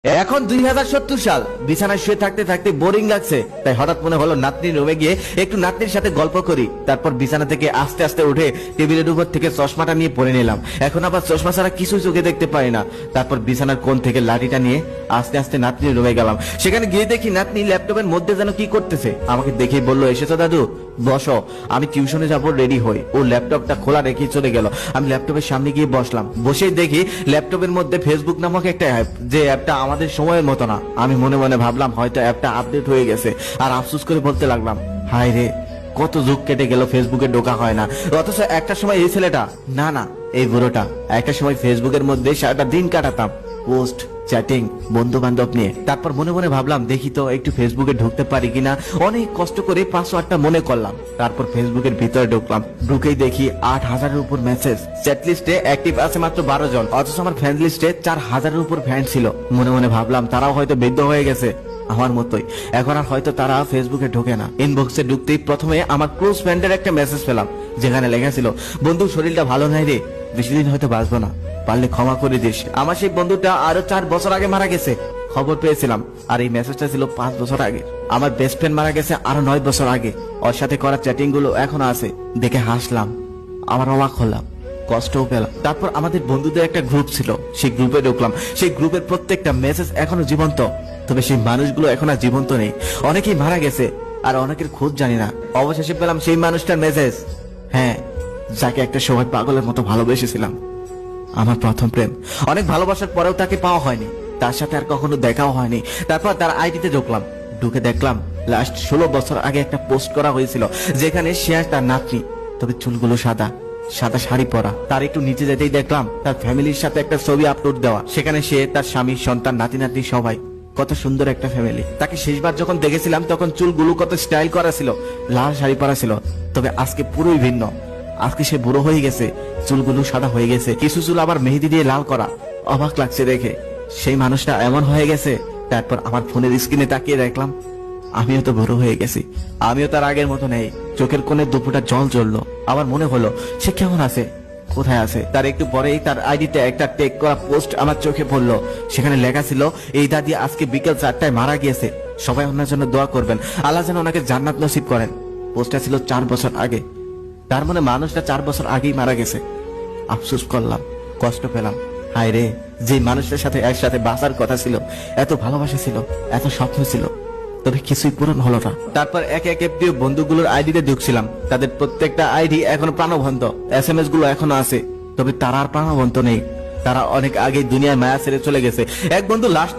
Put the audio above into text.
এখন 2070 সাল। বিছানায় শুয়ে থাকতে থাকতে বোরিং লাগছে, তাই হঠাৎ মনে হলো নাতনির রুমে গিয়ে একটু নাতনির সাথে গল্প করি। তারপর বিছানা থেকে আস্তে আস্তে উঠে টেবিলের উপর থেকে চশমাটা নিয়ে পরে নিলাম। এখন আবার চশমা ছাড়া কিছু চোখে দেখতে পারি না। তারপর বিছানার কোণ থেকে লাঠিটা নিয়ে আস্তে আস্তে নাতনির রুমে গেলাম। সেখানে গিয়ে দেখি নাতনি ল্যাপটপের মধ্যে যেন কি করতেছে। আমাকে দেখেই বললো, এসেছো দাদু, বসো, আমি টিউশনে যাব, রেডি হই। ও ল্যাপটপটা খোলা রেখে চলে গেল। আমি ল্যাপটপের সামনে গিয়ে বসলাম। বসেই দেখি ল্যাপটপের মধ্যে ফেসবুক নামক একটা অ্যাপ, যে অ্যাপটা আমাদের সময়ের মতো না। আমি মনে মনে ভাবলাম হয়তো অ্যাপটা আপডেট হয়ে গেছে, আর আফসোস করে বলতে লাগলাম, হায় রে, কত যুগ কেটে গেল, ফেসবুকে ঢোকা হয় না। অথচ একটা সময় এই ছেলেটা, না এই বুড়োটা, একটা সময় ফেসবুকের মধ্যে সারাটা দিন কাটাতাম, পোস্ট, চ্যাটিং, বন্ধু বান্ধব নিয়ে। তারপর মনে মনে ভাবলাম দেখি তো একটু ফেসবুকে ঢুকতে পারি কিনা। অনেক কষ্ট করে পাসওয়ার্ডটা মনে করলাম। তারপর ফেসবুকের ভিতরে ঢুকলাম। ঢুকেই দেখি 8,000-এর উপর মেসেজ। চ্যাট লিস্টে অ্যাক্টিভ আছে মাত্র 12 জন, অথচ আমার ফ্রেন্ড লিস্টে 4,000-এর উপর ফ্রেন্ড ছিল। মনে মনে ভাবলাম তারাও হয়তো বৃদ্ধ হয়ে গেছে আমার মতোই, এখন আর হয়তো তারা ফেসবুকে ঢোকে না। ইনবক্সে ঢুকতেই প্রথমে আমার ক্লোজ ফ্রেন্ডের একটা মেসেজ পেলাম, যেখানে লেখা ছিল, বন্ধু শরীরটা ভালো নাই রে, বেশি দিন হয়তো বাঁচবো না, পারলে ক্ষমা করে দিস। আমার সেই বন্ধুটা আরো 4 বছর আগে মারা গেছে, খবর পেয়েছিলাম। আর এই মেসেজটা ছিল 5 বছর আগে। আমার বেস্ট ফ্রেন্ড মারা গেছে আরো 9 বছর আগে। ওর সাথে করা চ্যাটিং গুলো এখনো আছে। দেখে হাসলাম, আবার অবাক হলাম, কষ্টও পেলাম। তারপর আমাদের বন্ধুদের একটা গ্রুপ ছিল, সেই গ্রুপে ঢুকলাম। সেই গ্রুপের প্রত্যেকটা মেসেজ এখনো জীবন্ত, তবে সেই মানুষগুলো এখন আর জীবন্ত নেই। অনেকেই মারা গেছে, আর অনেকের খোঁজ জানি না। অবশেষে পেলাম সেই মানুষটার মেসেজ, হ্যাঁ, যাকে একটা সময় পাগলের মতো ভালোবেসেছিলাম, আমার প্রথম প্রেম। অনেক ভালোবাসার পরেও তাকে পাওয়া হয়নি, তার সাথে আর কখনো দেখাও হয়নি। তারপর তার আইডিতে ঢুকলাম। ঢুকে দেখলাম লাস্ট 16 বছর আগে একটা পোস্ট করা হয়েছিল, যেখানে সে আর তার নাতনি, তবে চুলগুলো সাদা, সাদা শাড়ি পরা। তার একটু নিচে যেতেই দেখলাম তার ফ্যামিলির সাথে একটা ছবি আপলোড দেওয়া। সেখানে সে, তার স্বামী, সন্তান, নাতি নাতনি সবাই। কত সুন্দর একটা ফ্যামিলি। তাকে শেষবার যখন দেখেছিলাম তখন চুলগুলো কত স্টাইল করা ছিল, লাল শাড়ি পরা ছিল। তবে আজকে পুরোই ভিন্ন। আজকে সে বুড়ো হয়ে গেছে, চুলগুলো সাদা হয়ে গেছে, কিছু চুল আবার মেহেদি দিয়ে লাল করা। অবাক লাগছে দেখে, সেই মানুষটা এমন হয়ে গেছে। তারপর আমার ফোনের স্ক্রিনে তাকিয়ে দেখলাম আমিও তো বুড়ো হয়ে গেছি, আমিও তার আগের মতো নেই। চোখের কোণে দুপুরটা জল জ্বললো। আবার মনে হলো সে কেমন আছে, কোথায় আছে। তার একটু পরেই তার আইডিতে একটা টেক করা পোস্ট আমার চোখে পড়লো। সেখানে লেখা ছিল, এই দাদি আজকে বিকেল 4টায় মারা গিয়েছে, সবাই ওনার জন্য দোয়া করবেন, আল্লাহ যেন ওনাকে জান্নাত নসিব করেন। পোস্টটা ছিল 4 বছর আগে। তার মানে মানুষটা 4 বছর আগেই মারা গেছে। আফসোস করলাম, কষ্ট পেলাম। হায় রে, যে মানুষটার সাথে একসাথে বাঁচার কথা ছিল, এত ভালোবাসা ছিল, এত স্বপ্ন ছিল, তবে কিছুই পূরণ হলো না। তারপর একে একে প্রিয় বন্ধুগুলোর আইডিতে ঢুকছিলাম। তাদের প্রত্যেকটা আইডি এখন প্রাণবন্ত, SMS গুলো এখনো আছে, তবে তারা আর প্রাণবন্ত নেই। তারা অনেক আগে দুনিয়ায় মায়া ছেড়ে চলে গেছে। এক বন্ধু লাস্ট